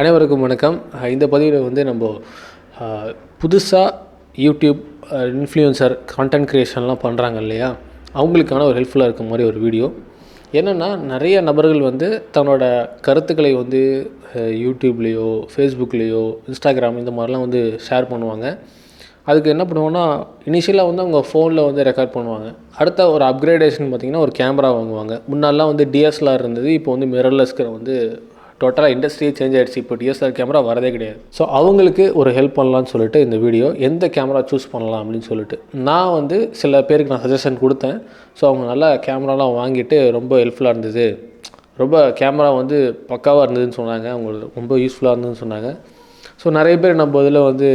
அனைவருக்கும் வணக்கம். இந்த பதிவில் வந்து நம்ம புதுசாக யூடியூப் இன்ஃப்ளூயன்சர் கான்டென்ட் க்ரியேஷன்லாம் பண்ணுறாங்க இல்லையா, அவங்களுக்கான ஒரு ஹெல்ப்ஃபுல்லாக இருக்க மாதிரி ஒரு வீடியோ. என்னென்னா, நிறைய நபர்கள் வந்து தன்னோட கருத்துக்களை வந்து யூடியூப்லேயோ ஃபேஸ்புக்லேயோ இன்ஸ்டாகிராம் இந்த மாதிரிலாம் வந்து ஷேர் பண்ணுவாங்க. அதுக்கு என்ன பண்ணுவோன்னா, இனிஷியலாக வந்து அவங்க ஃபோனில் வந்து ரெக்கார்ட் பண்ணுவாங்க. அடுத்த ஒரு அப்கிரேடேஷன் பார்த்திங்கன்னா ஒரு கேமரா வாங்குவாங்க. முன்னாடிலாம் வந்து டிஎஸ்எல்ஆர் இருந்தது, இப்போ வந்து மிரர்லெஸ்க்கு வந்து டோட்டலாக இண்டஸ்ட்ரியே சேஞ்ச் ஆகிடுச்சு. இப்போ டிஎஸ்எல்ஆர் கேமரா வரதே கிடையாது. ஸோ அவங்களுக்கு ஒரு ஹெல்ப் பண்ணலான்னு சொல்லிட்டு இந்த வீடியோ, எந்த கேமரா சூஸ் பண்ணலாம் அப்படின்னு சொல்லிட்டு நான் வந்து சில பேருக்கு நான் சஜஷன் கொடுத்தேன். ஸோ அவங்க நல்லா கேமராலாம் வாங்கிட்டு ரொம்ப ஹெல்ப்ஃபுல்லாக இருந்தது, ரொம்ப கேமரா வந்து பக்காவாக இருந்ததுன்னு சொன்னாங்க, அவங்களுக்கு ரொம்ப யூஸ்ஃபுல்லாக இருந்ததுன்னு சொன்னாங்க. ஸோ நிறைய பேர் நம்ம இதில் வந்து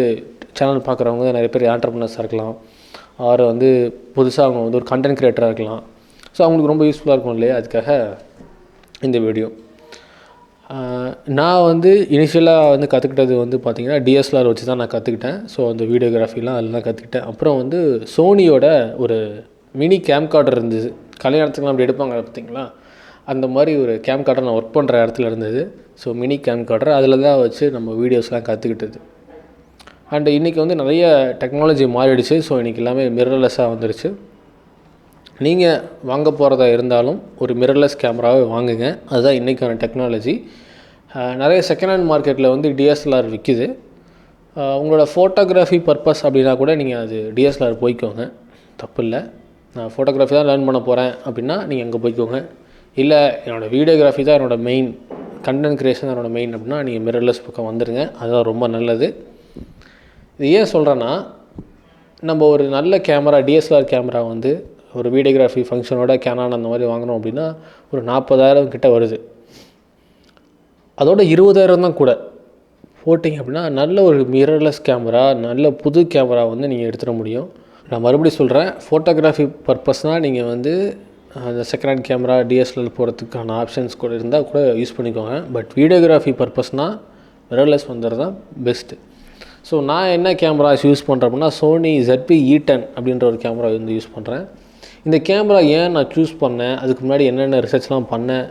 சேனல் பார்க்குறவங்க நிறைய பேர் ஆண்டர்ப்ரனர்ஸாக இருக்கலாம், அவர் வந்து புதுசாக அவங்க வந்து ஒரு கண்டென்ட் க்ரியேட்டராக இருக்கலாம். ஸோ அவங்களுக்கு ரொம்ப யூஸ்ஃபுல்லாக இருக்கும் இல்லையா, அதுக்காக இந்த வீடியோ. நான் வந்து இனிஷியலாக வந்து கற்றுக்கிட்டது வந்து பார்த்திங்கன்னா டிஎஸ்எல்ஆர் வச்சு தான் நான் கற்றுக்கிட்டேன். ஸோ அந்த வீடியோகிராஃபிலாம் அதில் தான் கற்றுக்கிட்டேன். அப்புறம் வந்து சோனியோட ஒரு மினி கேம்கார்டர் இருந்தது, கல்யாணத்துக்குலாம் அப்படி எடுப்பாங்க பார்த்திங்களா, அந்த மாதிரி ஒரு கேம்கார்டர் நான் ஒர்க் பண்ணுற இடத்துல இருந்தது. ஸோ மினி கேம்கார்டர் அதில் தான் வச்சு நம்ம வீடியோஸ்லாம் கற்றுக்கிட்டது. அண்டு இன்றைக்கி வந்து நிறைய டெக்னாலஜி மாறிடுச்சு. ஸோ இன்றைக்கி எல்லாமே மிரர்லெஸ்ஸாக வந்துடுச்சு. நீங்கள் வாங்க போகிறதா இருந்தாலும் ஒரு மிரர்லெஸ் கேமராவை வாங்குங்க, அதுதான் இன்றைக்கான டெக்னாலஜி. நிறைய செகண்ட் ஹேண்ட் மார்க்கெட்டில் வந்து டிஎஸ்எல்ஆர் விற்கிது. உங்களோட ஃபோட்டோகிராஃபி பர்பஸ் அப்படின்னா கூட நீங்கள் அது டிஎஸ்எல்ஆர் போய்க்கோங்க, தப்பு இல்லை. நான் ஃபோட்டோகிராஃபி தான் லேர்ன் பண்ண போகிறேன் அப்படின்னா நீங்கள் அங்கே போய்க்கோங்க. இல்லை என்னோடய வீடியோகிராஃபி தான் என்னோடய மெயின், கண்டென்ட் க்ரியேஷன் தான் என்னோடய மெயின் அப்படின்னா நீங்கள் மிரர்லெஸ் பக்கம் வந்துடுங்க, அதுதான் ரொம்ப நல்லது. இது ஏன் சொல்கிறேன்னா, நம்ம ஒரு நல்ல கேமரா டிஎஸ்எல்ஆர் கேமரா வந்து ஒரு வீடியோகிராஃபி ஃபங்க்ஷனோட கேனான் அந்த மாதிரி வாங்கினோம் அப்படின்னா ஒரு 40,000 கிட்ட வருது. அதோட 20,000 தான் கூட போட்டிங்க அப்படின்னா நல்ல ஒரு மிரர்லெஸ் கேமரா, நல்ல புது கேமரா வந்து நீங்கள் எடுத்துட முடியும். நான் மறுபடியும் சொல்கிறேன், ஃபோட்டோகிராஃபி பர்பஸ்னால் நீங்கள் வந்து அந்த செகண்ட் ஹேண்ட் கேமரா டிஎஸ்எல்ஆர் போகிறதுக்கான ஆப்ஷன்ஸ் கூட இருந்தால் கூட யூஸ் பண்ணிக்கோங்க. பட் வீடியோகிராஃபி பர்பஸ்னால் மிரர்லெஸ் வந்துடுறது தான் பெஸ்ட்டு. ஸோ நான் என்ன கேமராஸ் யூஸ் பண்ணுறேன் அப்படின்னா சோனி ZV-E10 அப்படின்ற ஒரு கேமரா வந்து யூஸ் பண்ணுறேன். இந்த கேமரா ஏன் நான் சூஸ் பண்ணேன், அதுக்கு முன்னாடி என்னென்ன ரிசர்ச்லாம் பண்ணேன்,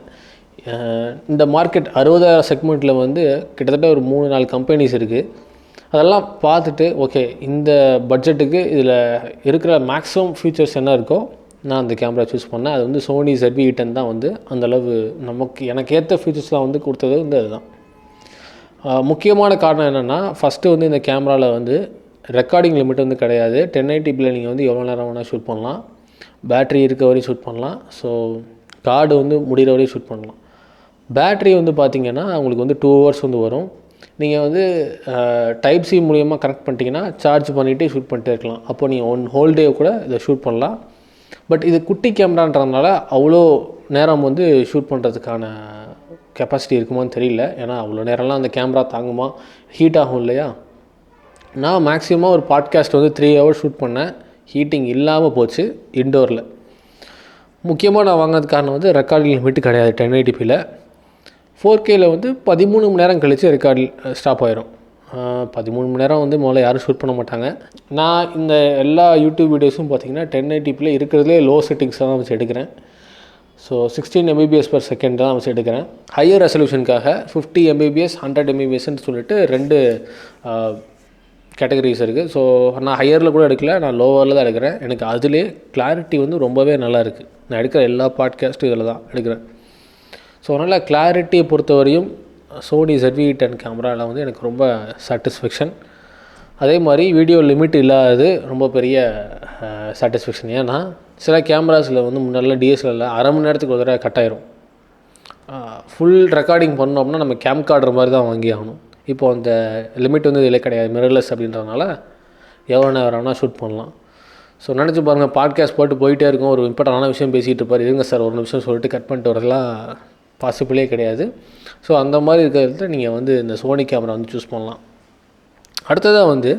இந்த மார்க்கெட் 60,000 செக்மெண்ட்டில் வந்து கிட்டத்தட்ட ஒரு 3-4 கம்பெனிஸ் இருக்குது. அதெல்லாம் பார்த்துட்டு ஓகே இந்த பட்ஜெட்டுக்கு இதில் இருக்கிற மேக்ஸிமம் ஃபீச்சர்ஸ் என்ன இருக்கோ நான் அந்த கேமரா சூஸ் பண்ணேன். அது வந்து சோனி ZV-E10 தான் வந்து அந்தளவு எனக்கு ஏற்ற ஃபீச்சர்ஸ்லாம் வந்து கொடுத்தது வந்து அதுதான். முக்கியமான காரணம் என்னென்னா, ஃபஸ்ட்டு வந்து இந்த கேமராவில் வந்து ரெக்கார்டிங் லிமிட் வந்து கிடையாது. 1080p நீங்கள் வந்து எவ்வளோ நேரம் வேணால் ஷூட் பண்ணலாம், பேட்ரி இருக்க வரையும் ஷூட் பண்ணலாம். ஸோ கார்டு வந்து முடிகிற வரையும் ஷூட் பண்ணலாம். பேட்ரி வந்து பார்த்திங்கன்னா உங்களுக்கு வந்து 2 hours வந்து வரும். நீங்கள் வந்து டைப் சி மூலிமா கனெக்ட் பண்ணிட்டீங்கன்னா சார்ஜ் பண்ணிவிட்டு ஷூட் பண்ணிட்டே இருக்கலாம். அப்போ நீங்கள் 1 whole day கூட இதை ஷூட் பண்ணலாம். பட் இது குட்டி கேமரான்றதுனால அவ்வளோ நேரம் வந்து ஷூட் பண்ணுறதுக்கான கெப்பாசிட்டி இருக்குமான்னு தெரியல. ஏன்னா அவ்வளோ நேரம்லாம் அந்த கேமரா தாங்குமா, ஹீட் ஆகும் இல்லையா. நான் மேக்ஸிமம் ஒரு பாட்காஸ்ட் வந்து 3 hours ஷூட் பண்ணேன், ஹீட்டிங் இல்லாமல் போச்சு இன்டோரில். முக்கியமாக நான் வாங்கினது காரணம் வந்து ரெக்கார்டிங் லிமிட்டு கிடையாது. 1080pயில் 4Kயில் வந்து 13 மணி நேரம் கழித்து ரெக்கார்டில் ஸ்டாப் ஆயிரும். 13 மணி நேரம் வந்து முதல்ல யாரும் ஷூட் பண்ண மாட்டாங்க. நான் இந்த எல்லா யூடியூப் வீடியோஸும் பார்த்திங்கன்னா 1080pயில் இருக்கிறதுலே லோ செட்டிங்ஸாக தான் வச்சு எடுக்கிறேன். ஸோ 16 Mbps/s தான் வச்சு எடுக்கிறேன். ஹையர் ரெசல்யூஷனுக்காக 50 Mbps 100 Mbpsன்னு சொல்லிட்டு 2 கேட்டகரிஸ் இருக்குது. ஸோ நான் ஹையரில் கூட எடுக்கல, நான் லோவரில் தான் எடுக்கிறேன். எனக்கு அதிலே கிளாரிட்டி வந்து ரொம்பவே நல்லா இருக்குது. நான் எடுக்கிற எல்லா பாட்காஸ்ட்டும் இதில் தான் எடுக்கிறேன். ஸோ அதனால் கிளாரிட்டியை பொறுத்தவரையும் சோனி ZV-E10 கேமராவில் வந்து எனக்கு ரொம்ப சாட்டிஸ்ஃபேக்ஷன். அதே மாதிரி வீடியோ லிமிட் இல்லாதது ரொம்ப பெரிய சாட்டிஸ்ஃபேக்ஷன். ஏன்னா சில கேமராஸில் வந்து முன்னாடிலாம் டிஎஸ்எல்ஆரில் அரை மணி நேரத்துக்கு ஒரு தடவை கட் ஆயிரும். ஃபுல் ரெக்கார்டிங் பண்ணோம் அப்படின்னா நம்ம கேம்கார்டர் மாதிரி தான் வாங்கி ஆகணும். இப்போது அந்த லிமிட் வந்து இதில் கிடையாது, மிரர்லெஸ் அப்படின்றதுனால எவ்வளோ நேரம் வேணால் ஷூட் பண்ணலாம். ஸோ நினச்சி பாருங்கள், பாட்காஸ்ட் போயிட்டே இருக்கும், ஒரு இம்பார்ட்டண்டான விஷயம் பேசிகிட்டு இருப்பார், இருங்க சார் ஒரு நிமிஷம் சொல்லிட்டு கட் பண்ணிட்டு வரதெல்லாம் பாசிபிளே கிடையாது. ஸோ அந்த மாதிரி இருக்கிறதுல நீங்கள் வந்து இந்த சோனி கேமரா வந்து சூஸ் பண்ணலாம். அடுத்ததாக வந்து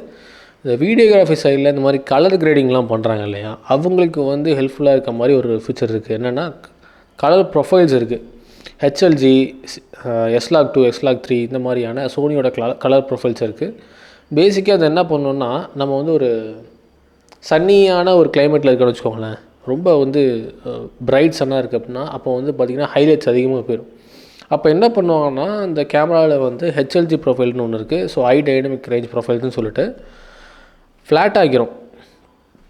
இந்த வீடியோகிராஃபி சைடில் இந்த மாதிரி கலர் கிரேடிங்லாம் பண்ணுறாங்க இல்லையா, அவங்களுக்கு வந்து ஹெல்ப்ஃபுல்லாக இருக்க மாதிரி ஒரு ஃபீச்சர் இருக்குது. என்னென்னா கலர் ப்ரொஃபைல்ஸ் இருக்குது. HLG, S-Log2, S-Log3 இந்த மாதிரியான சோனியோட கலர் ப்ரொஃபைல்ஸ் இருக்குது. பேசிக்காக அது என்ன பண்ணணுன்னா, நம்ம வந்து ஒரு சன்னியான ஒரு கிளைமேட்டில் இருக்குன்னு வச்சுக்கோங்களேன், ரொம்ப வந்து பிரைட் சன்னாக இருக்குது அப்படின்னா அப்போ வந்து பார்த்திங்கன்னா ஹைலைட்ஸ் அதிகமாக போயிடும். அப்போ என்ன பண்ணுவாங்கன்னா அந்த கேமராவில் வந்து ஹெச்எல்ஜி ப்ரொஃபைல்னு ஒன்று இருக்குது. ஸோ ஹை டைனமிக் ரேஞ்ச் ப்ரொஃபைல்னு சொல்லிட்டு ஃப்ளாட் ஆகிரும்,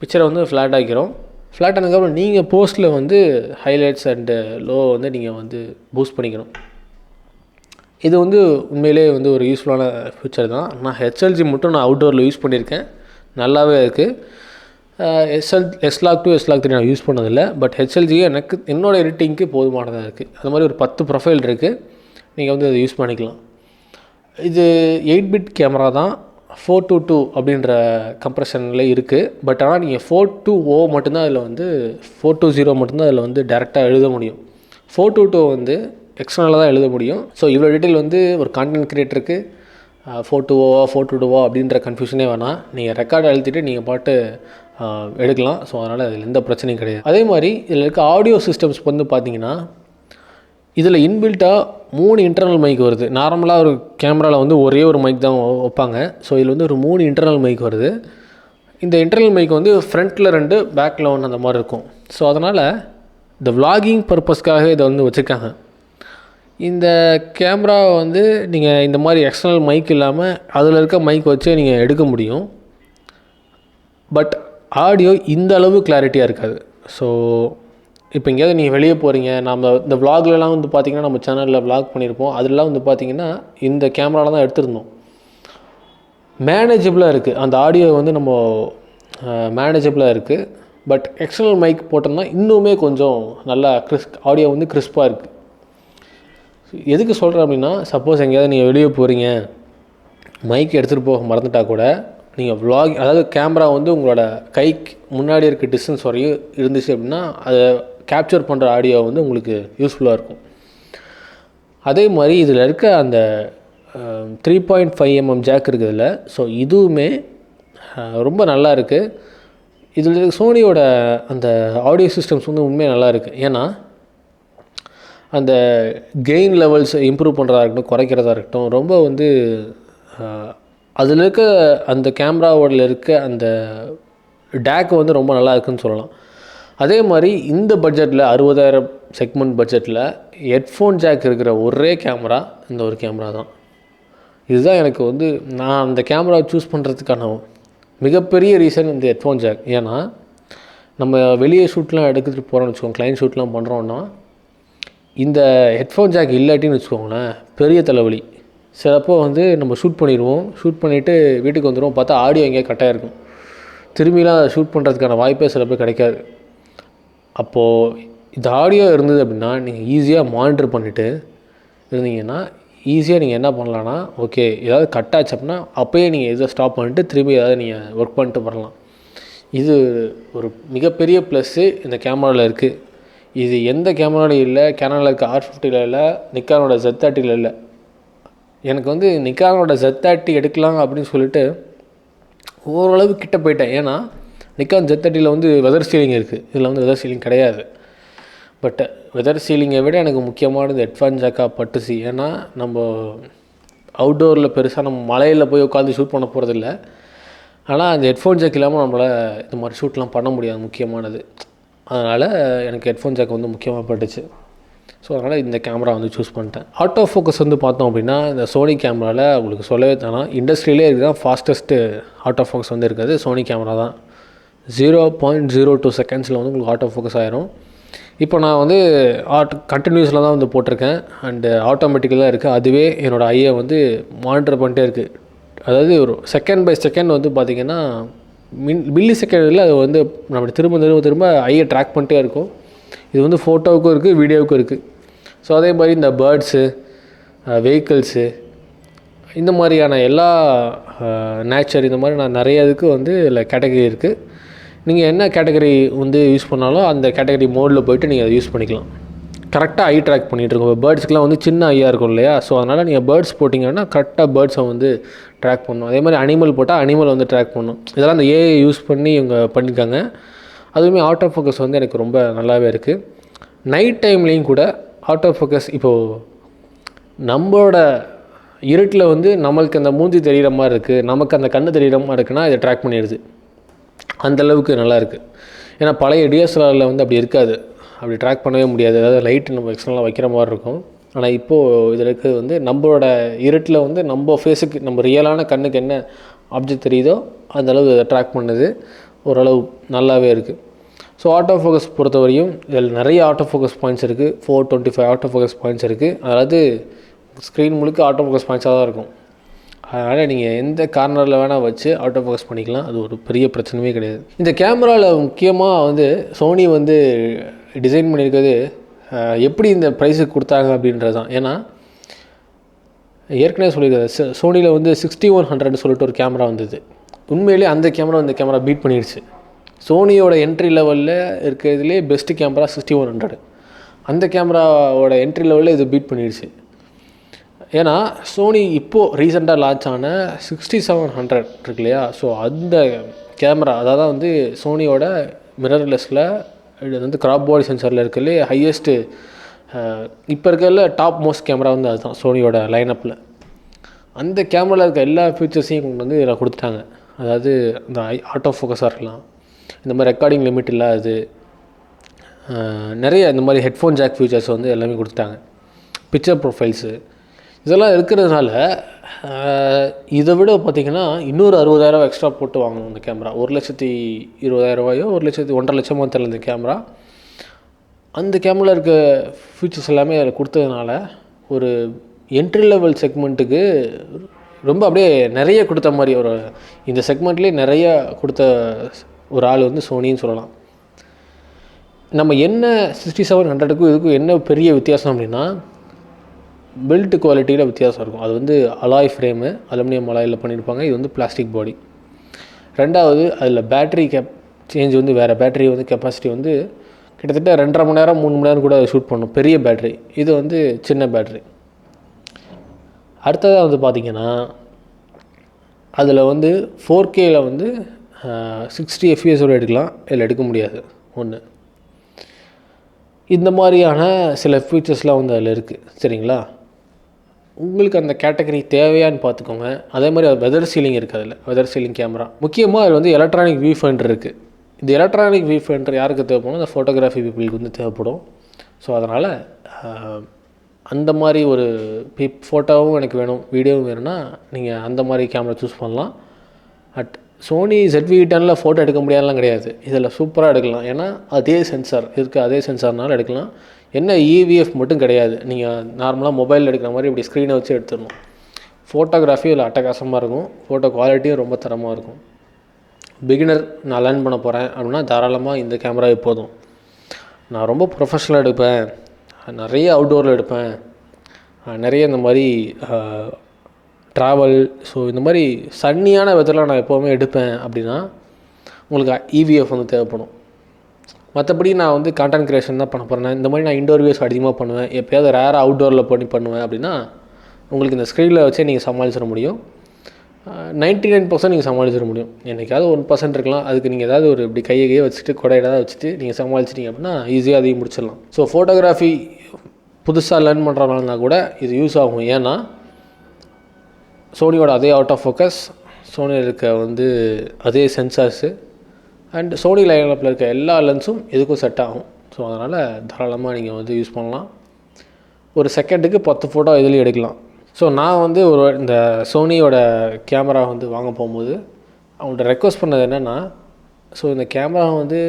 பிக்சரை வந்து ஃப்ளாட் ஆகிரும். ஃப்ளாட் ஆனதுக்கப்புறம் நீங்கள் போஸ்ட்டில் வந்து ஹைலைட்ஸ் அண்டு லோ வந்து நீங்கள் வந்து பூஸ்ட் பண்ணிக்கணும். இது வந்து உண்மையிலே வந்து ஒரு யூஸ்ஃபுல்லான ஃபீச்சர் தான். நான் ஹெச்எல்ஜி மட்டும் நான் அவுட்டோரில் யூஸ் பண்ணியிருக்கேன், நல்லாவே இருக்குது. S-Log2 S-Log3 நான் யூஸ் பண்ணதில்லை. பட் ஹெச்எல்ஜியே எனக்கு என்னோடய எடிட்டிங்க்கு போதுமானதாக இருக்குது. அது மாதிரி ஒரு 10 ப்ரொஃபைல் இருக்குது, நீங்கள் வந்து அதை யூஸ் பண்ணிக்கலாம். இது 8-bit கேமரா தான், 422 அப்படின்ற கம்ப்ரெஷனில் இருக்குது. பட் ஆனால் நீங்கள் 420 மட்டும்தான் அதில் வந்து 420 மட்டும்தான் அதில் வந்து டேரெக்டாக எழுத முடியும். 422 வந்து எக்ஸ்டர்னலாக தான் எழுத முடியும். ஸோ இவ்வளோ டீட்டெயில் வந்து ஒரு கான்டென்ட் க்ரியேட்டருக்கு 422 அப்படின்ற கன்ஃபியூஷனே வேணாம். நீங்கள் ரெக்கார்டை அழுத்திட்டு நீங்கள் பாட்டு எடுக்கலாம். ஸோ அதனால் அதில் எந்த பிரச்சனையும் கிடையாது. அதே மாதிரி இதில் இருக்க ஆடியோ சிஸ்டம்ஸ் வந்து பார்த்திங்கன்னா இதில் இன்பில்ட்டாக 3 இன்டர்னல் மைக் வருது. நார்மலாக ஒரு கேமராவில் வந்து ஒரே ஒரு மைக் தான் வைப்பாங்க. ஸோ இதில் வந்து ஒரு 3 இன்டர்னல் மைக் வருது. இந்த இன்டர்னல் மைக் வந்து ஃப்ரண்ட்டில் 2 பேக்கில் 1 அந்த மாதிரி இருக்கும். ஸோ அதனால் இந்த vlogging பர்பஸ்க்காக இதை வந்து வச்சுருக்காங்க. இந்த கேமரா வந்து நீங்கள் இந்த மாதிரி எக்ஸ்டர்னல் மைக் இல்லாமல் அதில் இருக்க மைக் வச்சு நீங்கள் எடுக்க முடியும். பட் ஆடியோ இந்த அளவு கிளாரிட்டியாக இருக்காது. ஸோ இப்போ எங்கேயாவது நீங்கள் வெளியே போகிறீங்க, நம்ம இந்த விலாக்லலாம் வந்து பார்த்திங்கன்னா நம்ம சேனலில் விலாக் பண்ணியிருப்போம், அதெல்லாம் வந்து பார்த்திங்கன்னா இந்த கேமராவில் தான் எடுத்திருந்தோம். மேனேஜபிளாக இருக்குது, அந்த ஆடியோ வந்து நம்ம மேனேஜபிளாக இருக்குது. பட் எக்ஸ்டர்னல் மைக் போட்டோம்னா இன்னுமே கொஞ்சம் நல்லா ஆடியோ வந்து கிறிஸ்பாக இருக்குது. எதுக்கு சொல்கிறேன் அப்படின்னா, சப்போஸ் எங்கேயாவது நீங்கள் வெளியே போகிறீங்க, மைக் எடுத்துகிட்டு போக மறந்துட்டால் கூட நீங்கள் vlog, அதாவது கேமரா வந்து உங்களோட கைக்கு முன்னாடி இருக்க டிஸ்டன்ஸ் வரையும் இருந்துச்சு அப்படின்னா அதை கேப்சர் பண்ணுற ஆடியோ வந்து உங்களுக்கு யூஸ்ஃபுல்லாக இருக்கும். அதே மாதிரி இதில் இருக்க அந்த 3.5mm ஜாக் இருக்குது இதில். ஸோ இதுவுமே ரொம்ப நல்லா இருக்குது. இதில் சோனியோட அந்த ஆடியோ சிஸ்டம்ஸ் வந்து உண்மையாக நல்லா இருக்குது. ஏன்னா அந்த கெயின் லெவல்ஸ் இம்ப்ரூவ் பண்ணுறதா இருக்கட்டும், குறைக்கிறதா இருக்கட்டும், ரொம்ப வந்து அதில் இருக்க அந்த கேமராவோட இருக்க அந்த டேக் வந்து ரொம்ப நல்லா இருக்குதுன்னு சொல்லலாம். அதே மாதிரி இந்த பட்ஜெட்டில் 60,000 செக்மெண்ட் பட்ஜெட்டில் ஹெட்ஃபோன் ஜாக் இருக்கிற ஒரே கேமரா இந்த ஒரு கேமரா தான். இதுதான் எனக்கு வந்து நான் அந்த கேமராவை சூஸ் பண்ணுறதுக்கான மிகப்பெரிய ரீசன் இந்த ஹெட்ஃபோன் ஜாக். ஏன்னா நம்ம வெளியே ஷூட்லாம் எடுத்துகிட்டு போகிறோம்னு வச்சுக்கோங்க, கிளைண்ட் ஷூட்லாம் பண்ணுறோன்னா இந்த ஹெட்ஃபோன் ஜாக் இல்லாட்டின்னு வச்சுக்கோங்களேன், பெரிய தலைவலி. சிலப்போ வந்து நம்ம ஷூட் பண்ணிடுவோம், ஷூட் பண்ணிவிட்டு வீட்டுக்கு வந்துடுவோம், பார்த்தா ஆடியோ எங்கேயா கட்டாக இருக்கும், திரும்பிலாம் ஷூட் பண்ணுறதுக்கான வாய்ப்பே சிலப்போ கிடைக்காது. அப்போது இந்த ஆடியோ இருந்தது அப்படின்னா நீங்கள் ஈஸியாக மானிட்டர் பண்ணிவிட்டு இருந்தீங்கன்னா ஈஸியாக நீங்கள் என்ன பண்ணலான்னா, ஓகே ஏதாவது கட் ஆச்சு அப்படின்னா அப்போயே நீங்கள் எதை ஸ்டாப் பண்ணிவிட்டு திரும்பி ஏதாவது நீங்கள் ஒர்க் பண்ணிட்டு வரலாம். இது ஒரு மிகப்பெரிய ப்ளஸ்ஸு இந்த கேமராவில் இருக்குது. இது எந்த கேமராவில் இல்லை, கேனனில் இருக்க R50 இல்லை, நிக்கானோட Z30 இல்லை. எனக்கு வந்து நிக்கானோட Z30 எடுக்கலாம் அப்படின்னு சொல்லிட்டு ஓரளவு கிட்ட போயிட்டேன். ஏன்னா நிக்கான் Z30 வந்து வெதர் சீலிங் இருக்குது, இதில் வந்து வெதர் சீலிங் கிடையாது. பட் வெதர் சீலிங்கை விட எனக்கு முக்கியமானது ஹெட்ஃபோன் ஜாக்காக பட்டுச்சு. ஏன்னா நம்ம அவுட்டோரில் பெருசாக நம்ம மலையில் போய் உட்காந்து ஷூட் பண்ண போகிறதில்ல. ஆனால் அந்த ஹெட்ஃபோன் ஜாக் இல்லாமல் நம்மளால் இந்த மாதிரி ஷூட்லாம் பண்ண முடியாது, முக்கியமானது. அதனால் எனக்கு ஹெட்ஃபோன் ஜாக் வந்து முக்கியமாக பட்டுச்சு. ஸோ அதனால் இந்த கேமரா வந்து சூஸ் பண்ணிட்டேன். ஆட்டோ ஃபோக்கஸ் வந்து பார்த்தோம் அப்படின்னா இந்த சோனி கேமராவில் உங்களுக்கு சொல்லவே தானே, இண்டஸ்ட்ரியிலே இருக்குதான் ஃபாஸ்டஸ்ட்டு ஆட்டோ ஃபோக்கஸ் வந்து இருக்கிறது சோனி கேமரா தான். 0.02 செகண்ட்ஸில் வந்து உங்களுக்கு ஆட்டோ ஃபோக்கஸ் ஆயிரும். இப்போ நான் வந்து கண்டினியூஸில் தான் வந்து போட்டிருக்கேன், அண்டு ஆட்டோமேட்டிக்கலாக இருக்குது. அதுவே என்னோடய ஐயை வந்து மானிட்டர் பண்ணிட்டே இருக்குது. அதாவது ஒரு செகண்ட் பை செகண்ட் வந்து பார்த்திங்கன்னா மில்லி செகண்டில் அது வந்து நம்ம திரும்ப ஐயை ட்ராக் பண்ணிட்டே இருக்கும். இது வந்து ஃபோட்டோவுக்கும் இருக்குது, வீடியோவுக்கும் இருக்குது. ஸோ அதே மாதிரி இந்த பேர்ட்ஸு, வெஹிக்கிள்ஸு, இந்த மாதிரியான எல்லா நேச்சர், இந்த மாதிரி நான் நிறைய இதுக்கு வந்து இதில் கேட்டகரி இருக்குது. நீங்கள் என்ன கேட்டகரி வந்து யூஸ் பண்ணாலும் அந்த கேட்டகரி மோடில் போய்ட்டு நீங்கள் அதை யூஸ் பண்ணிக்கலாம். கரெக்டாக ஐ ட்ராக் பண்ணிகிட்ருக்கோம். இப்போ பேர்ட்ஸ்க்கெலாம் வந்து சின்ன ஐயாக இருக்கும் இல்லையா, ஸோ அதனால் நீங்கள் பேர்ட்ஸ் போட்டிங்கன்னா கரெக்டாக பேர்ட்ஸை வந்து ட்ராக் பண்ணணும். அதே மாதிரி அனிமல் போட்டால் அனிமல் வந்து ட்ராக் பண்ணணும். இதெல்லாம் அந்த ஏஐ யூஸ் பண்ணி இவங்க பண்ணியிருக்காங்க. அதுவுமே ஆட்டோ ஃபோக்கஸ் வந்து எனக்கு ரொம்ப நல்லாவே இருக்குது. நைட் டைம்லேயும் கூட ஆட்டோ ஃபோக்கஸ், இப்போது நம்மளோட இருட்டில் வந்து நம்மளுக்கு அந்த மூஞ்சி தெரிகிற மாதிரி இருக்குது, நமக்கு அந்த கண்ணு தெரிகிற மாதிரி இருக்குன்னா இதை ட்ராக் பண்ணிடுது. அந்தளவுக்கு நல்லாயிருக்கு. ஏன்னா பழைய டிஎஸ்எல்ஆரில் வந்து அப்படி இருக்காது, அப்படி ட்ராக் பண்ணவே முடியாது. அதாவது லைட்டு நம்ம எக்ஸ்டர்னலாக வைக்கிற மாதிரி இருக்கும். ஆனால் இப்போது இதில் இருக்கிறது வந்து நம்மளோட இருட்டில் வந்து நம்ம ஃபேஸுக்கு நம்ம ரியலான கண்ணுக்கு என்ன ஆப்ஜெக்ட் தெரியுதோ அந்தளவு இதை ட்ராக் பண்ணுது, ஓரளவு நல்லாவே இருக்குது. ஸோ ஆட்டோ ஃபோக்கஸ் பொறுத்தவரையும் இதில் நிறைய ஆட்டோ ஃபோக்கஸ் பாயிண்ட்ஸ் இருக்குது. 425 ஆட்டோ ஃபோக்கஸ் பாயிண்ட்ஸ் இருக்குது. அதாவது ஸ்க்ரீன் முழுக்க ஆட்டோ ஃபோக்கஸ் பாயிண்ட்ஸாக தான் இருக்கும். அதனால் நீங்கள் எந்த கார்னரில் வேணால் வச்சு ஆட்டோ ஃபோக்கஸ் பண்ணிக்கலாம். அது ஒரு பெரிய பிரச்சனையே கிடையாது. இந்த கேமராவில் முக்கியமாக வந்து சோனி வந்து டிசைன் பண்ணியிருக்கிறது எப்படி இந்த ப்ரைஸுக்கு கொடுத்தாங்க அப்படின்றது தான். ஏன்னா ஏற்கனவே சொல்லியிருக்காரு, சோனியில் வந்து 6100 சொல்லிட்டு ஒரு கேமரா வந்தது. உண்மையிலே அந்த கேமரா பீட் பண்ணிடுச்சு. சோனியோட என்ட்ரி லெவலில் இருக்கிறதுலே பெஸ்ட்டு கேமரா 6100. அந்த கேமராவோட என்ட்ரி லெவலில் இது பீட் பண்ணிடுச்சு. ஏன்னா சோனி இப்போது ரீசெண்டாக லான்ச் ஆன 6700 இருக்கு இல்லையா, ஸோ அந்த கேமரா அதாவது வந்து சோனியோட மிரர்லெஸில் இது வந்து கிராப் பாடி சென்சாரில் இருக்கிறதுலே ஹையஸ்ட்டு இப்போ இருக்கிறதுல டாப் மோஸ்ட் கேமரா வந்து அதுதான் சோனியோட லைனப்பில். அந்த கேமராவில் இருக்க எல்லா ஃபீச்சர்ஸையும் கொண்டு வந்து இதில் கொடுத்துட்டாங்க. அதாவது இந்த ஆட்டோ ஃபோக்கஸாக இருக்கலாம், இந்த மாதிரி ரெக்கார்டிங் லிமிட் இல்லாது, நிறைய இந்த மாதிரி ஹெட்ஃபோன் ஜாக் ஃபீச்சர்ஸ் வந்து எல்லாமே கொடுத்துட்டாங்க. பிக்சர் ப்ரொஃபைல்ஸு இதெல்லாம் இருக்கிறதுனால இதை விட பார்த்திங்கன்னா இன்னொரு 60,000 எக்ஸ்ட்ரா போட்டு வாங்கணும் இந்த கேமரா. 1,20,000 1,50,000 தெரியல இந்த கேமரா. அந்த கேமராவில் இருக்க ஃபீச்சர்ஸ் எல்லாமே அதில் கொடுத்ததுனால ஒரு என்ட்ரி லெவல் செக்மெண்ட்டுக்கு ரொம்ப அப்படியே நிறைய கொடுத்த மாதிரி ஒரு இந்த செக்மெண்ட்லேயே நிறைய கொடுத்த ஒரு ஆள் வந்து சோனின்னு சொல்லலாம். நம்ம என்ன 6700க்கும் இதுக்கும் என்ன பெரிய வித்தியாசம் அப்படின்னா பில்ட் குவாலிட்டியில் வித்தியாசம் இருக்கும். அது வந்து அலாய் ஃப்ரேமு, அலுமினியம் அலாயில் பண்ணியிருப்பாங்க. இது வந்து பிளாஸ்டிக் பாடி. ரெண்டாவது அதில் பேட்ரி சேஞ்ச் வந்து வேறு பேட்ரி வந்து கெப்பாசிட்டி வந்து கிட்டத்தட்ட 2.5 மணி நேரம் 3 மணி நேரம் கூட ஷூட் பண்ணும் பெரிய பேட்ரி. இது வந்து சின்ன பேட்ரி. அடுத்ததாக வந்து பார்த்திங்கன்னா அதில் வந்து 4Kயில் வந்து 60 fps எடுக்கலாம், இதில் எடுக்க முடியாது. ஒன்று இந்த மாதிரியான சில ஃபீச்சர்ஸ்லாம் வந்து அதில் இருக்குது. சரிங்களா, உங்களுக்கு அந்த கேட்டகரி தேவையான்னு பார்த்துக்கோங்க. அதே மாதிரி அது வெதர் சீலிங் இருக்குது. அதில் வெதர் சீலிங் கேமரா முக்கியமாக அதில் வந்து எலக்ட்ரானிக் வியூ ஃபைண்டர் இருக்குது. இந்த எலக்ட்ரானிக் வியூ ஃபைண்டர் யாருக்கு தேவைப்படும்? இந்த ஃபோட்டோகிராஃபி பீப்புளுக்கு வந்து தேவைப்படும். ஸோ அதனால் அந்த மாதிரி ஒரு ஃபோட்டோவும் எனக்கு வேணும், வீடியோவும் வேணும்னா நீங்கள் அந்த மாதிரி கேமரா சூஸ் பண்ணலாம். சோனி ZV-10 ஃபோட்டோ எடுக்க முடியாதுலாம் கிடையாது. இதில் சூப்பராக எடுக்கலாம். ஏன்னா அதே சென்சார் இருக்குது, அதே சென்சார்னால எடுக்கலாம். என்ன EVF மட்டும் கிடையாது. நீங்கள் நார்மலாக மொபைலில் எடுக்கிற மாதிரி இப்படி ஸ்க்ரீனை வச்சு எடுத்துடணும். ஃபோட்டோகிராஃபி இதில் அட்டகாசமாக இருக்கும். ஃபோட்டோ குவாலிட்டியும் ரொம்ப தரமாக இருக்கும். பிகினர் நான் லேர்ன் பண்ண போகிறேன் அப்படின்னா தாராளமாக இந்த கேமரா போதும். நான் ரொம்ப ப்ரொஃபஷ்னலாக எடுப்பேன், நிறைய அவுட்டோரில் எடுப்பேன், நிறைய இந்த மாதிரி ட்ராவல், ஸோ இந்த மாதிரி சன்னியான வெதரில் நான் எப்போவுமே எடுப்பேன் அப்படின்னா உங்களுக்கு EVF வந்து தேவைப்படும். மற்றபடி நான் வந்து கான்டென்ட் க்ரியேஷன் தான் பண்ண போகிறேன், இந்த மாதிரி நான் இன்டோர் வீடியோஸ் அதிகமாக பண்ணுவேன், எப்போயாவது ரேராக அவுட்டோரில் பண்ணுவேன் அப்படின்னா உங்களுக்கு இந்த ஸ்க்ரீனில் வச்சே நீங்கள் சமாளிச்சிட முடியும். 99% நீங்கள் சமாளிச்சிட முடியும். என்றைக்காவது 1% இருக்கலாம். அதுக்கு நீங்கள் ஏதாவது ஒரு இப்படி கையை வச்சுட்டு கொடை ஏதாவது வச்சுட்டு நீங்கள் சமாளிச்சிட்டிங்க அப்படின்னா ஈஸியாக அதையும் முடிச்சிடலாம். ஸோ ஃபோட்டோகிராஃபி புதுசாக லேர்ன் பண்ணுறவங்கன்னா கூட இது யூஸ் ஆகும். ஏன்னா சோனியோட அதே அவுட் ஆஃப் ஃபோக்கஸ், சோனியில் இருக்க வந்து அதே சென்சார்ஸு அண்ட் சோனி லைனப்பில் இருக்க எல்லா லென்ஸும் எதுக்கும் செட் ஆகும். ஸோ அதனால் தாராளமாக நீங்கள் வந்து யூஸ் பண்ணலாம். ஒரு செகண்டுக்கு 10 ஃபோட்டோ இதுலேயும் எடுக்கலாம். ஸோ நான் வந்து இந்த சோனியோட கேமரா வந்து வாங்க போகும்போது அவங்கள்ட்ட ரெக்வஸ்ட் பண்ணது என்னென்னா, ஸோ இந்த கேமரா வந்து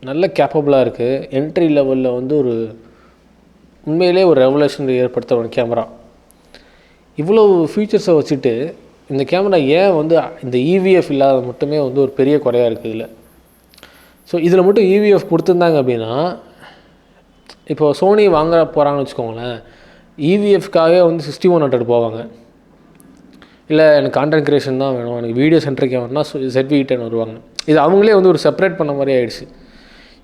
நல்ல கேப்பபிளாக இருக்குது, என்ட்ரி லெவலில் வந்து ஒரு உண்மையிலே ஒரு ரெவல்யூஷன் ஏற்படுத்த ஒரு கேமரா, இவ்வளோ ஃபீச்சர்ஸை வச்சுட்டு இந்த கேமரா ஏன் வந்து இந்த EVF இல்லாத மட்டுமே வந்து ஒரு பெரிய குறையாக இருக்குது இதில். ஸோ இதில் மட்டும் EVF கொடுத்துருந்தாங்க அப்படின்னா, இப்போ சோனி வாங்க போகிறாங்கன்னு வச்சுக்கோங்களேன், EVFக்காக வந்து 6100 போவாங்க. இல்லை எனக்கு கான்டென்ட் க்ரியேஷன் தான் வேணும், எனக்கு வீடியோ சென்ட்ரிக் வேணும்னா ZV-10 வருவாங்க. இது அவங்களே வந்து ஒரு செப்பரேட் பண்ண மாதிரி ஆகிடுச்சு.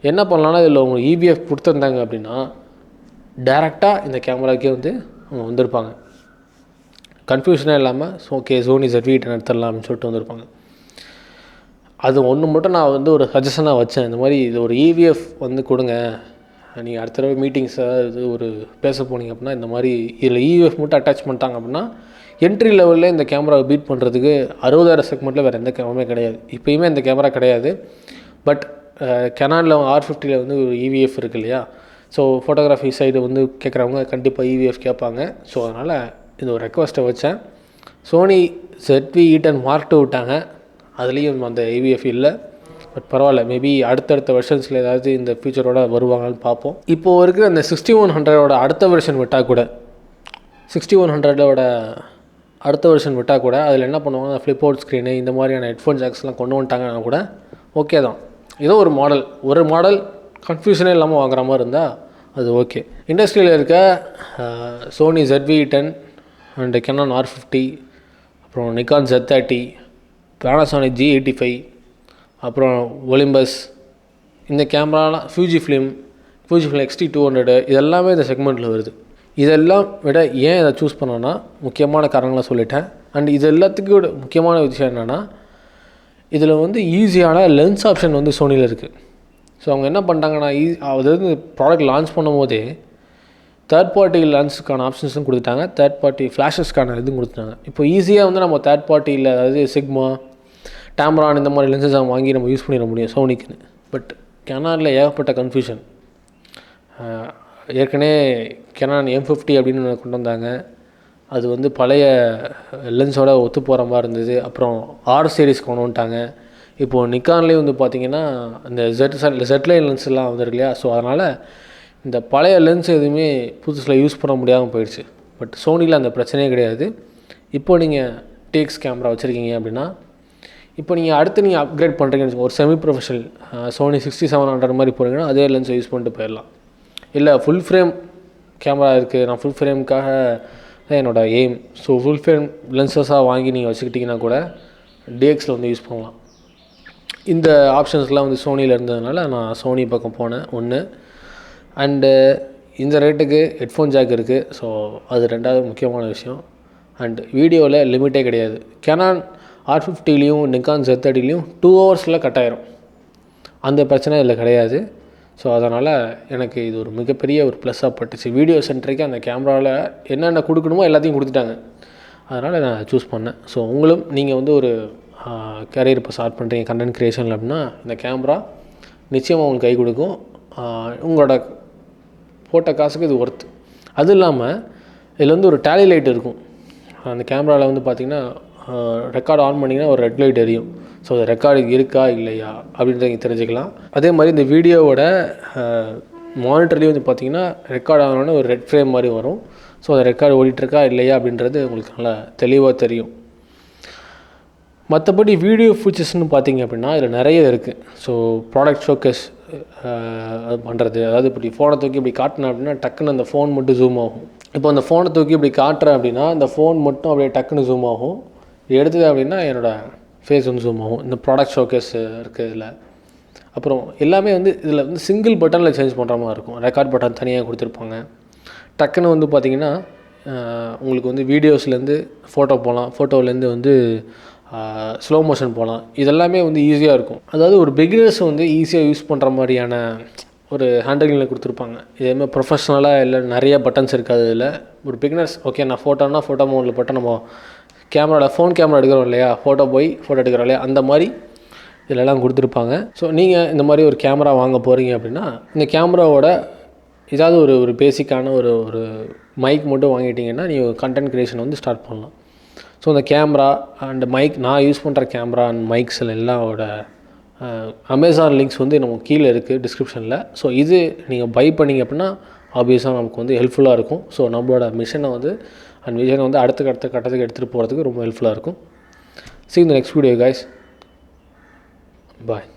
என்ன பண்ணலான்னா இதில் உங்களுக்கு EVF கொடுத்துருந்தாங்க அப்படின்னா டேரெக்டாக இந்த கேமராக்கே வந்து அவங்க வந்திருப்பாங்க. கன்ஃபியூஷனே இல்லாமல் ஓகே சோனி ZV-10 எடுத்துடலாம் அப்படின்னு சொல்லிட்டு வந்திருப்பாங்க. அது ஒன்று மட்டும் நான் வந்து ஒரு சஜஷனாக வச்சேன். இந்த மாதிரி இது ஒரு EVF வந்து கொடுங்க, நீங்கள் அடுத்த தடவை மீட்டிங்ஸ் இது ஒரு பேச போனீங்க அப்படின்னா இந்த மாதிரி இதில் EVF மட்டும் அட்டாச் பண்ணிட்டாங்க அப்படின்னா என்ட்ரி லெவலில் இந்த கேமராவை பீட் பண்ணுறதுக்கு 60,000 செக்மெண்ட்டில் வேறு எந்த கேமராவுமே கிடையாது. இப்போயுமே இந்த கேமரா கிடையாது. பட் கெனானில் R50 வந்து ஒரு EVF இருக்குது இல்லையா, ஸோ ஃபோட்டோகிராஃபி சைடு வந்து கேட்குறவங்க கண்டிப்பாக EVF கேட்பாங்க. ஸோ அதனால் இது ஒரு ரெக்வஸ்ட்டை வச்சேன். சோனி ZV-E10 Mark II விட்டாங்க, அதுலேயும் அந்த EVF இல்லை. பட் பரவாயில்ல, மேபி அடுத்தடுத்த வெர்ஷன்ஸில் ஏதாவது இந்த ஃபீச்சரோட வருவாங்கன்னு பார்ப்போம். இப்போது இருக்கிற அந்த 6100ஓட அடுத்த வெர்ஷன் விட்டால் கூட 6100ஓட அடுத்த வெர்ஷன் விட்டால் கூட அதில் என்ன பண்ணுவாங்க, ஃப்ளிப் அவுட் ஸ்க்ரீனு இந்த மாதிரியான ஹெட்ஃபோன் ஜாக்ஸ்லாம் கொண்டு வந்துட்டாங்கன்னா கூட ஓகே தான். ஏதோ ஒரு மாடல் கன்ஃபியூஷனே இல்லாமல் வாங்குற மாதிரி இருந்தால் அது ஓகே. இண்டஸ்ட்ரியில் இருக்க Sony ZV-E10 and Canon R50, அப்புறம் நிக்கான் Z30, Panasonic G85, அப்புறம் ஒலிம்பஸ், இந்த கேமராலாம் Fujifilm X-T200 இதெல்லாமே இந்த செக்மெண்ட்டில் வருது. இதெல்லாம் விட ஏன் இதை சூஸ் பண்ணோன்னா முக்கியமான காரணங்களை சொல்லிட்டேன். அண்ட் இது எல்லாத்துக்கும் முக்கியமான விஷயம் என்னென்னா, இதில் வந்து ஈஸியான லென்ஸ் ஆப்ஷன் வந்து சோனியில் இருக்குது. ஸோ அவங்க என்ன பண்ணிட்டாங்கன்னா, அதாவது ப்ராடக்ட் லான்ச் பண்ணும் போதே தேர்ட் பார்ட்டி லென்ஸுக்கான ஆப்ஷன்ஸும் கொடுத்துட்டாங்க, தேர்ட் பார்ட்டி ஃப்ளாஷஸ்க்கான இதுவும் கொடுத்துட்டாங்க. இப்போ ஈஸியாக வந்து நம்ம தேர்ட் பார்ட்டியில், அதாவது சிக்மா, டேம்ரான் இந்த மாதிரி லென்சஸ் வாங்கி நம்ம யூஸ் பண்ணிட முடியும் சோனிக்குன்னு. பட் கெனானில் ஏகப்பட்ட கன்ஃபியூஷன். ஏற்கனவே கெனான் M50 அப்படின்னு கொண்டு வந்தாங்க, அது வந்து பழைய லென்ஸோட ஒத்து போகிற மாதிரி இருந்தது. அப்புறம் R சீரிஸ் கொண்டு வந்துட்டாங்க. இப்போது நிக்கான்லேயே வந்து பார்த்திங்கன்னா இந்த Z-லைன் லென்ஸ்லாம் வந்துருக்கு இல்லையா. ஸோ அதனால் இந்த பழைய லென்ஸ் எதுவுமே புதுசில் யூஸ் பண்ண முடியாமல் போயிடுச்சு. பட் சோனியில் அந்த பிரச்சனையே கிடையாது. இப்போது நீங்கள் TX கேமரா வச்சுருக்கீங்க அப்படின்னா, இப்போ நீங்கள் அடுத்து அப்கிரேட் பண்ணுறீங்கன்னு ஒரு செமி ப்ரொஃபஷனல் சோனி 6700 மாதிரி போகிறீங்கன்னா அதே லென்ஸை யூஸ் பண்ணிட்டு போயிடலாம். இல்லை ஃபுல் ஃப்ரேம் கேமரா இருக்குது, நான் ஃபுல் ஃப்ரேமுக்காக என்னோடய எய்ம், ஸோ ஃபுல் ஃப்ரேம் லென்சஸாக வாங்கி நீங்கள் வச்சுக்கிட்டிங்கன்னா கூட DXL வந்து யூஸ் பண்ணலாம். இந்த ஆப்ஷன்ஸ்லாம் வந்து சோனியில் இருந்ததுனால நான் சோனி பக்கம் போனேன் ஒன்று. அண்டு இந்த ரேட்டுக்கு ஹெட்ஃபோன் ஜாக் இருக்குது. ஸோ அது ரெண்டாவது முக்கியமான விஷயம். அண்ட் வீடியோவில் லிமிட்டே கிடையாது. Canon R50லையும் நிக்கான் Z30லையும் 2 ஹவர்ஸில் கட் ஆயிரும். அந்த பிரச்சனை இதில் கிடையாது. ஸோ அதனால் எனக்கு இது ஒரு மிகப்பெரிய ஒரு ப்ளஸ்ஸாக பட்டுச்சு. வீடியோ சென்ட்ரிக்கு அந்த கேமராவில் என்னென்ன கொடுக்கணுமோ எல்லாத்தையும் கொடுத்துட்டாங்க. அதனால் நான் சூஸ் பண்ணேன். ஸோ நீங்கள் வந்து ஒரு கேரியர் இப்போ ஸ்டார்ட் பண்ணுறீங்க கண்டென்ட் க்ரியேஷனில் அப்படின்னா இந்த கேமரா நிச்சயமாக உங்களுக்கு கை கொடுக்கும். உங்களோட போட்ட காசுக்கு இது ஒர்த்து. அது இல்லாமல் இதில் வந்து ஒரு டேலி லைட் இருக்கும். அந்த கேமராவில் வந்து பார்த்திங்கன்னா ரெக்கார்டு ஆன் பண்ணிங்கன்னா ஒரு ரெட் லைட் எரியும். ஸோ அது ரெக்கார்டு இருக்கா இல்லையா அப்படின்றத நீங்கள் தெரிஞ்சுக்கலாம். அதே மாதிரி இந்த வீடியோவோட மானிட்டர்லேயும் வந்து பார்த்திங்கன்னா ரெக்கார்ட் ஆனோடனே ஒரு ரெட் ஃப்ரேம் மாதிரி வரும். ஸோ அது ரெக்கார்டு ஓடிட்டுருக்கா இல்லையா அப்படின்றது உங்களுக்கு நல்லா தெளிவாக தெரியும். மற்றபடி வீடியோ ஃபீச்சர்ஸ்னு பார்த்திங்க அப்படின்னா இதில் நிறைய இருக்குது. ஸோ ப்ராடக்ட் ஷோகேஸ் அது பண்ணுறது, அதாவது இப்படி ஃபோனை தூக்கி இப்படி காட்டினேன் அப்படின்னா டக்குன்னு அந்த ஃபோன் மட்டும் ஜூம் ஆகும். இப்போ அந்த ஃபோனை தூக்கி இப்படி காட்டுறேன் அப்படின்னா அந்த ஃபோன் மட்டும் அப்படியே டக்குன்னு ஜூம் ஆகும். எடுத்தது அப்படின்னா என்னோடய ஃபேஸ் வந்து ஜூம் ஆகும். இந்த ப்ராடக்ட் ஷோகேஸ் இருக்குது இதில். அப்புறம் எல்லாமே வந்து இதில் வந்து சிங்கிள் பட்டனில் சேஞ்ச் பண்ணுற மாதிரி இருக்கும். ரெக்கார்ட் பட்டன் தனியாக கொடுத்துருப்பாங்க. டக்குன்னு வந்து பார்த்திங்கன்னா உங்களுக்கு வந்து வீடியோஸ்லேருந்து ஃபோட்டோ போகலாம், ஃபோட்டோலேருந்து வந்து ஸ்லோ மோஷன் போகலாம். இதெல்லாமே வந்து ஈஸியாக இருக்கும். அதாவது ஒரு பிகினர்ஸ் வந்து ஈஸியாக யூஸ் பண்ணுற மாதிரியான ஒரு ஹேண்டலிங்கில் கொடுத்துருப்பாங்க. இதேமாதிரி ப்ரொஃபஷ்னலாக இல்லை நிறைய பட்டன்ஸ் இருக்காது இதில். ஒரு பிகினர்ஸ் ஓகே நான் ஃபோட்டோ மோடில் போட்டால் நம்ம ஃபோன் கேமரா எடுக்கிறோம் இல்லையா, ஃபோட்டோ எடுக்கிறோம் இல்லையா, அந்த மாதிரி இதிலெல்லாம் கொடுத்துருப்பாங்க. ஸோ நீங்கள் இந்த மாதிரி ஒரு கேமரா வாங்க போகிறீங்க அப்படின்னா இந்த கேமராவோட ஏதாவது ஒரு பேசிக்கான ஒரு மைக் மட்டும் வாங்கிட்டிங்கன்னா நீங்கள் கண்டென்ட் க்ரியேஷன் வந்து ஸ்டார்ட் பண்ணலாம். ஸோ அந்த கேமரா அண்ட் மைக், நான் யூஸ் பண்ணுற கேமரா அண்ட் மைக்ஸில் எல்லாவோட அமேசான் லிங்க்ஸ் வந்து நமக்கு கீழே இருக்குது டிஸ்கிரிப்ஷனில். ஸோ இது நீங்கள் பை பண்ணிங்க அப்படின்னா ஆப்வியஸாக நமக்கு வந்து ஹெல்ப்ஃபுல்லாக இருக்கும். ஸோ நம்மளோட விஷனை வந்து அடுத்த கட்டத்துக்கு எடுத்துகிட்டு போகிறதுக்கு ரொம்ப ஹெல்ப்ஃபுல்லாக இருக்கும். See you in the next video guys. Bye.